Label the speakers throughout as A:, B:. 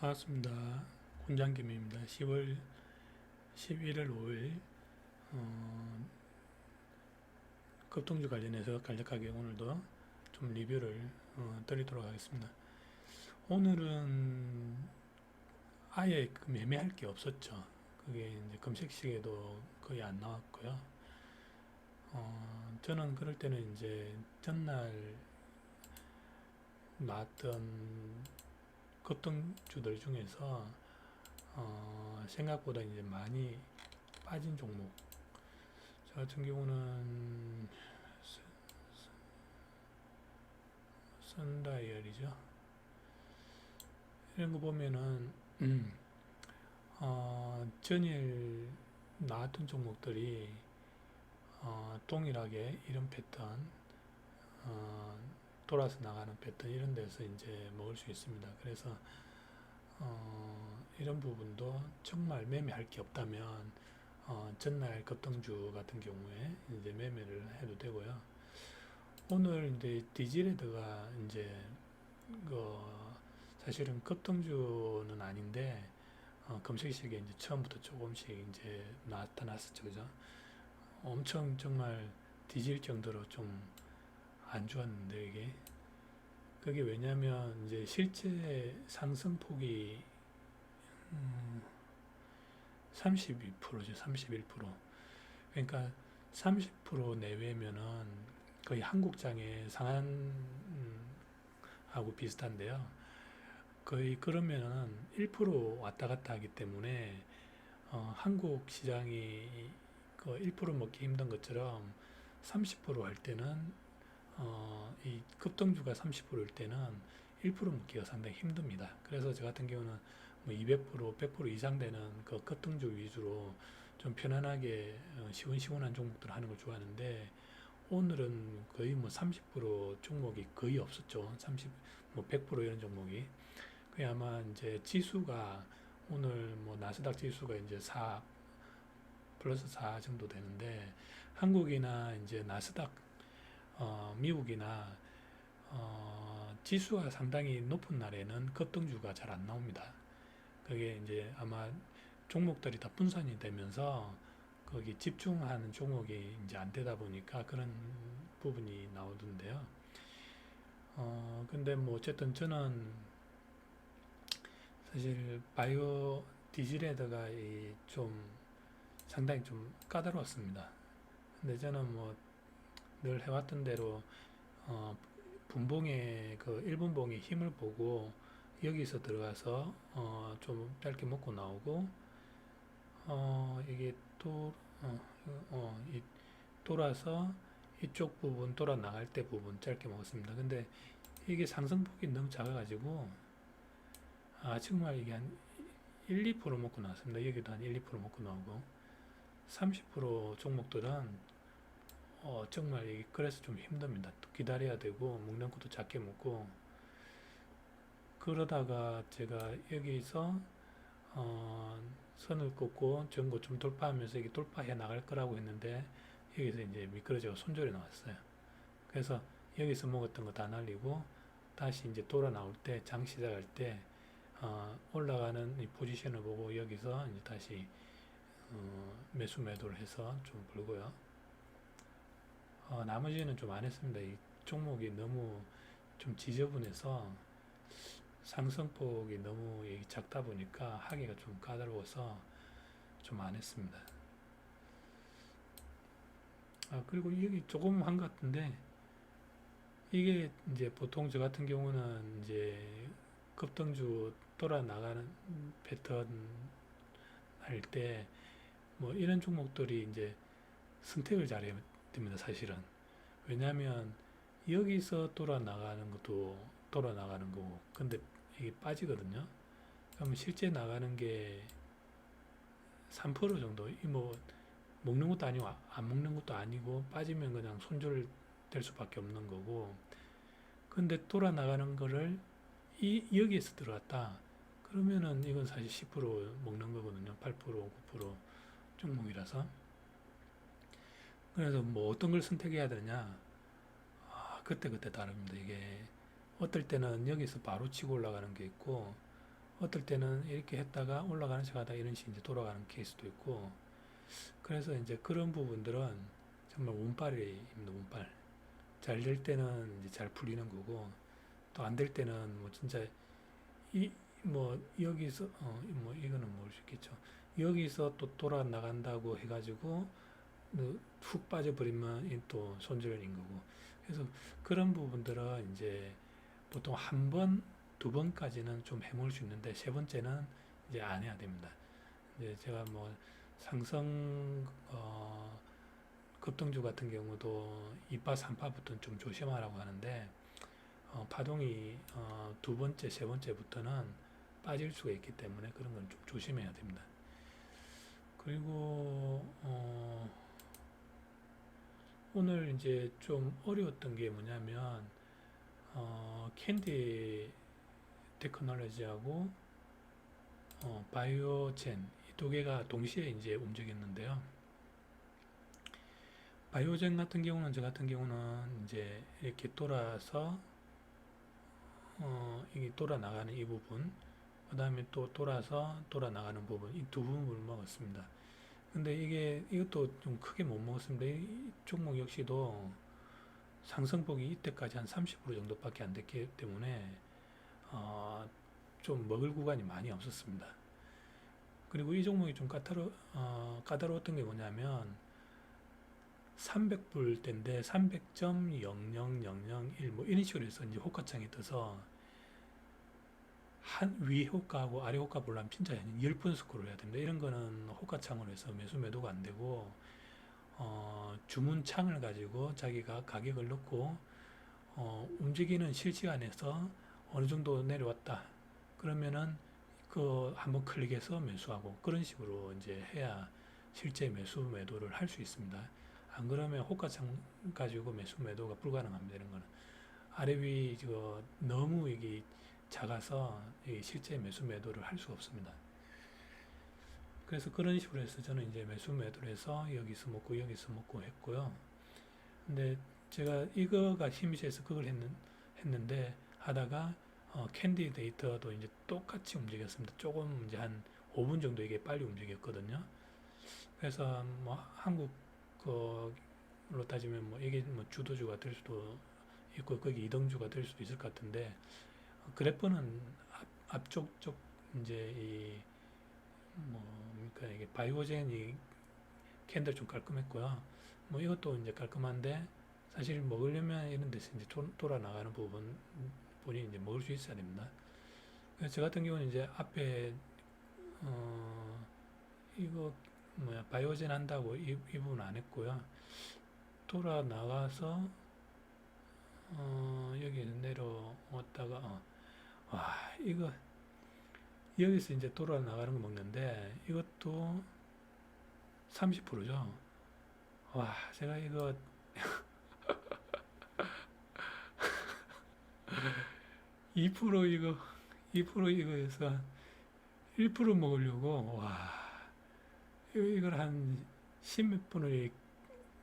A: 반갑습니다. 곤장김입니다. 11월 5일 급등주 관련해서 간략하게 오늘도 좀 리뷰를 드리도록 하겠습니다. 오늘은 아예 매매할 게 없었죠. 그게 이제 검색시계도 거의 안 나왔고요. 저는 그럴 때는 이제 전날 나왔던 급등주들 중에서 생각보다 이제 많이 빠진 종목. 저 같은 경우는 선다이얼이죠. 이런 거 보면은 전일 나왔던 종목들이 동일하게 이런 패턴, 돌아서 나가는 패턴 이런 데서 이제 먹을 수 있습니다. 그래서 이런 부분도 정말 매매할 게 없다면 전날 급등주 같은 경우에 이제 매매를 해도 되고요. 오늘 이제 디지레드가 이제 그 사실은 급등주는 아닌데 검색식에 이제 처음부터 조금씩 이제 나타났었죠, 그죠? 엄청 정말 뒤질 정도로 좀 안 좋았는데 이게 그게 왜냐면 이제 실제 상승폭이 32%죠, 31%. 그러니까 30% 내외면은 거의 한국장의 상한하고 비슷한데요. 거의 그러면은 1% 왔다 갔다 하기 때문에 한국 시장이 그 1% 먹기 힘든 것처럼 30%할 때는 이 급등주가 30%일 때는 1% 먹기가 상당히 힘듭니다. 그래서 저 같은 경우는 뭐 200%, 100% 이상 되는 그 급등주 위주로 좀 편안하게 시원시원한 종목들 하는 걸 좋아하는데 오늘은 거의 뭐 30% 종목이 거의 없었죠. 30, 뭐 100% 이런 종목이. 그게 아마 이제 지수가 오늘 뭐 나스닥 지수가 이제 4 플러스 4 정도 되는데 한국이나 이제 나스닥 미국이나 지수가 상당히 높은 날에는 급등주가 잘 안 나옵니다. 그게 이제 아마 종목들이 다 분산이 되면서 거기 집중하는 종목이 이제 안 되다 보니까 그런 부분이 나오던데요. 근데 뭐 어쨌든 저는 사실 바이오 디지레드가 좀 상당히 좀 까다로웠습니다. 근데 저는 뭐 늘 해왔던 대로 어, 분봉의 그 1분봉의 힘을 보고 여기서 들어가서 좀 짧게 먹고 나오고 이게 또 돌아서 이쪽 부분 돌아 나갈 때 부분 짧게 먹었습니다. 근데 이게 상승폭이 너무 작아가지고 정말 이게 한 1, 2% 먹고 나왔습니다. 여기도 한 1, 2% 먹고 나오고 30% 종목들은 정말 그래서 좀 힘듭니다. 또 기다려야 되고 먹는 것도 작게 먹고 그러다가 제가 여기서 선을 긋고 전고 좀 돌파하면서 이게 돌파해 나갈 거라고 했는데 여기서 이제 미끄러져서 손절이 나왔어요. 그래서 여기서 먹었던 거 다 날리고 다시 이제 돌아 나올 때 장 시작할 때 올라가는 이 포지션을 보고 여기서 이제 다시 매수 매도를 해서 좀 불고요. 나머지는 좀 안 했습니다. 이 종목이 너무 좀 지저분해서 상승폭이 너무 작다 보니까 하기가 좀 까다로워서 좀 안 했습니다. 그리고 여기 조금 한 것 같은데 이게 이제 보통 저 같은 경우는 이제 급등주 돌아 나가는 패턴 할 때 뭐 이런 종목들이 이제 선택을 잘해야 됩니다, 사실은. 왜냐하면 여기서 돌아 나가는 것도 돌아 나가는 거고, 근데 이게 빠지거든요. 그러면 실제 나가는 게 3% 정도, 뭐 먹는 것도 아니고 안 먹는 것도 아니고 빠지면 그냥 손절될 수밖에 없는 거고, 근데 돌아 나가는 거를 여기에서 들어갔다. 그러면은 이건 사실 10% 먹는 거거든요. 8%, 9% 종목이라서. 그래서 뭐 어떤 걸 선택해야 되냐? 그때그때 다릅니다. 이게 어떨 때는 여기서 바로 치고 올라가는 게 있고, 어떨 때는 이렇게 했다가 올라가는 척 하다 이런 식으로 이제 돌아가는 케이스도 있고, 그래서 이제 그런 부분들은 정말 운빨입니다, 운빨. 잘 될 때는 이제 잘 풀리는 거고, 또 안 될 때는 뭐 진짜 이 뭐 여기서 뭐 이거는 모를 수 있겠죠. 여기서 또 돌아 나간다고 해가지고 훅 빠져버리면 또 손절인 거고. 그래서 그런 부분들은 이제 보통 한 번, 두 번까지는 좀 해볼 수 있는데 세 번째는 이제 안 해야 됩니다. 이제 제가 뭐 상승 급등주 같은 경우도 2파, 3파부터는 좀 조심하라고 하는데 파동이 두 번째, 세 번째부터는 빠질 수가 있기 때문에 그런 건 좀 조심해야 됩니다. 그리고 오늘 이제 좀 어려웠던 게 뭐냐면 캔디 테크놀로지하고 바이오젠 이 두 개가 동시에 이제 움직였는데요. 바이오젠 같은 경우는 저 같은 경우는 이제 이렇게 돌아서 이게 돌아 나가는 이 부분, 그 다음에 또 돌아서 돌아 나가는 부분, 이 두 부분을 먹었습니다. 근데 이것도 좀 크게 못 먹었습니다. 이 종목 역시도 상승폭이 이때까지 한 30% 정도밖에 안 됐기 때문에 좀 먹을 구간이 많이 없었습니다. 그리고 이 종목이 좀 까다로웠던 게 뭐냐면 300불대인데 300.00001 뭐 이런 식으로 해서 이제 호가창이 떠서 한 위 호가하고 아래 호가 보려면 진짜 10번 스크롤 해야 됩니다. 이런 거는 호가창으로 해서 매수 매도가 안 되고 주문창을 가지고 자기가 가격을 넣고 움직이는 실시간에서 어느 정도 내려왔다. 그러면은 그 한번 클릭해서 매수하고 그런 식으로 이제 해야 실제 매수 매도를 할 수 있습니다. 안 그러면 호가창 가지고 매수 매도가 불가능합니다. 이런 거는 아래 위 너무 이게 작아서 실제 매수 매도를 할 수가 없습니다. 그래서 그런 식으로 해서 저는 이제 매수 매도를 해서 여기서 먹고 여기서 먹고 했고요. 근데 제가 이거가 힘이 세서 그걸 했는데 하다가 캔디 데이터도 이제 똑같이 움직였습니다. 조금 이제 한 5분 정도 이게 빨리 움직였거든요. 그래서 뭐 한국 거로 따지면 뭐 이게 뭐 주도주가 될 수도 있고 거기 이동주가 될 수도 있을 것 같은데 그래프는 앞쪽 쪽 이제 이 뭡니까 이게 바이오젠이 캔들 좀 깔끔했고요. 뭐 이것도 이제 깔끔한데 사실 먹으려면 이런 데서 이제 돌아 나가는 부분이 이제 먹을 수 있어야 됩니다. 그래서 저 같은 경우는 이제 앞에 이거 뭐야 바이오젠 한다고 이 부분 안 했고요. 돌아 나가서 여기에서 내려왔다가 와 이거 여기서 이제 돌아 나가는 거 먹는데 이것도 30%죠. 와 제가 이거 2% 이거 2% 이거에서 1% 먹으려고 와 이걸 한 10몇 분을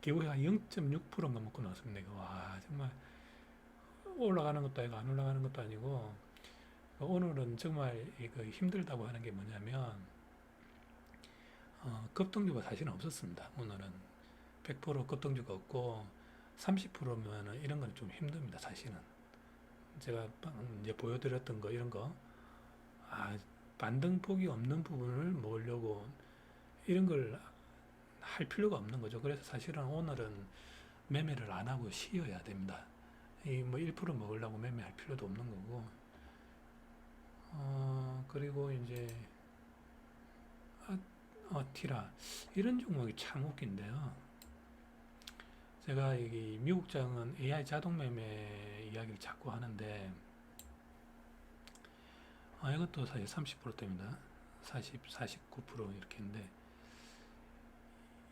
A: 겨우 한 0.6%인가 먹고 나왔습니다. 이거. 와 정말 올라가는 것도 아니고 안 올라가는 것도 아니고 오늘은 정말 이거 힘들다고 하는 게 뭐냐면 급등주가 사실은 없었습니다. 오늘은 100% 급등주가 없고 30%면 이런 건 좀 힘듭니다. 사실은 제가 이제 보여드렸던 거 이런 거 반등폭이 없는 부분을 먹으려고 이런 걸 할 필요가 없는 거죠. 그래서 사실은 오늘은 매매를 안 하고 쉬어야 됩니다. 이 뭐 1% 먹으려고 매매할 필요도 없는 거고 그리고 이제 티라 이런 종목이 참 웃긴데요. 제가 여기 미국장은 AI 자동 매매 이야기를 자꾸 하는데 이것도 사실 30%대입니다. 49% 이렇게 했는데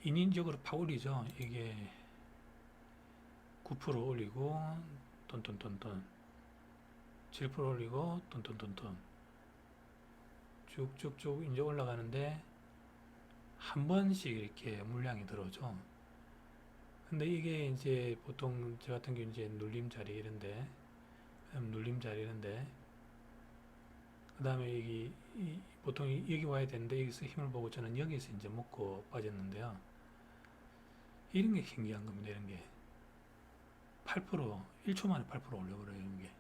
A: 인위적으로 파올리죠. 이게 9% 올리고 톤톤톤톤 7% 올리고 톤톤톤톤 쭉쭉쭉 이제 올라가는데 한 번씩 이렇게 물량이 들어오죠. 근데 이게 이제 보통 저 같은 경우 이제 눌림자리 이런데 그 다음에 보통 여기 와야 되는데 여기서 힘을 보고 저는 여기서 이제 먹고 빠졌는데요. 이런 게 신기한 겁니다. 이런 게 8% 1초 만에 8% 올려버려요. 이런 게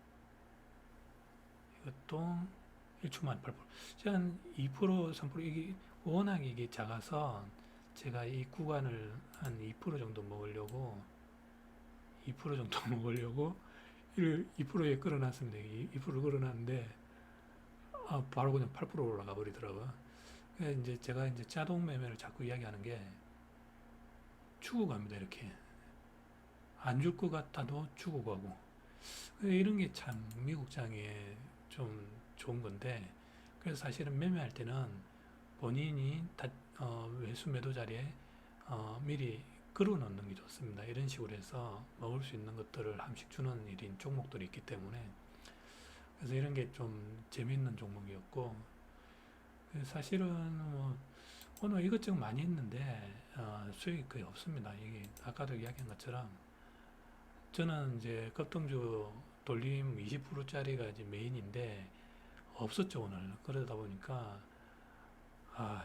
A: 이것도 1초 만에 8%. 한 2%, 3% 이게 워낙 이게 작아서 제가 이 구간을 한 2% 정도 먹으려고 2% 정도 먹으려고 2%에 끌어놨습니다. 2% 끌어놨는데 바로 그냥 8% 올라가 버리더라고요. 그래서 이제 제가 이제 자동 매매를 자꾸 이야기하는 게 주고 갑니다. 이렇게 안 줄 것 같아도 주고 가고 이런 게 참 미국장에 좀 좋은 건데 그래서 사실은 매매할 때는 본인이 매수 매도 자리에 미리 걸어 놓는 게 좋습니다. 이런 식으로 해서 먹을 수 있는 것들을 한씩 주는 일인 종목들이 있기 때문에 그래서 이런 게 좀 재미있는 종목이었고 사실은 뭐 오늘 이것저것 많이 했는데 수익이 거의 없습니다. 이게 아까도 이야기한 것처럼 저는 이제 급등주 돌림 20%짜리가 이제 메인인데 없었죠 오늘. 그러다 보니까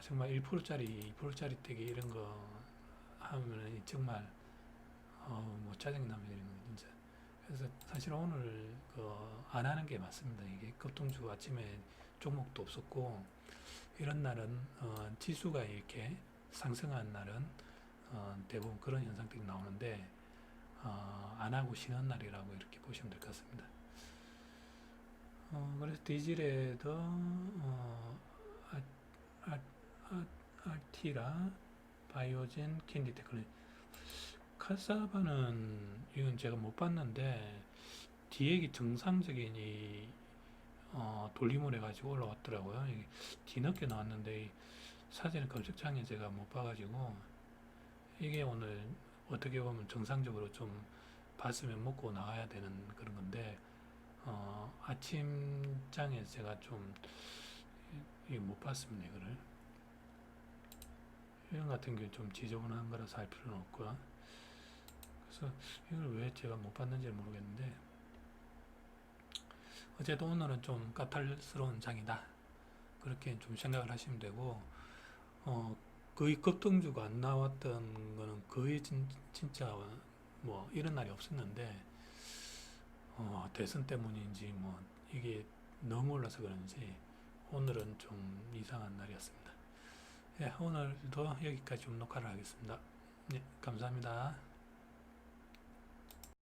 A: 정말 1%짜리 2%짜리 떼기 이런 거 하면은 정말 뭐 짜증이 납니다. 이런 거 진짜. 그래서 사실 오늘 안 하는 게 맞습니다. 이게 급등주 아침에 종목도 없었고 이런 날은 지수가 이렇게 상승한 날은 대부분 그런 현상들이 나오는데 안 하고 쉬는 날이라고 이렇게 보시면 될 것 같습니다. 그래서 디질에도 아, 알티라, 바이오젠, 캔디 테크놀로지 카사바는 이건 제가 못 봤는데 디액이 정상적인 돌림을 해가지고 올라왔더라고요. 뒤늦게 나왔는데 사진을 검색창에 제가 못 봐가지고 이게 오늘 어떻게 보면 정상적으로 좀 봤으면 먹고 나가야 되는 그런 건데 아침장에 제가 좀 못 봤습니다. 이거를 이런 같은 게 좀 지저분한 거라서 할 필요는 없고요. 그래서 이걸 왜 제가 못 봤는지 모르겠는데 어쨌든 오늘은 좀 까탈스러운 장이다. 그렇게 좀 생각을 하시면 되고 거의 급등주가 안 나왔던 거는 거의 진짜 뭐 이런 날이 없었는데 대선 때문인지 뭐 이게 너무 올라서 그런지 오늘은 좀 이상한 날이었습니다. 예, 오늘도 여기까지 좀 녹화를 하겠습니다. 네, 감사합니다.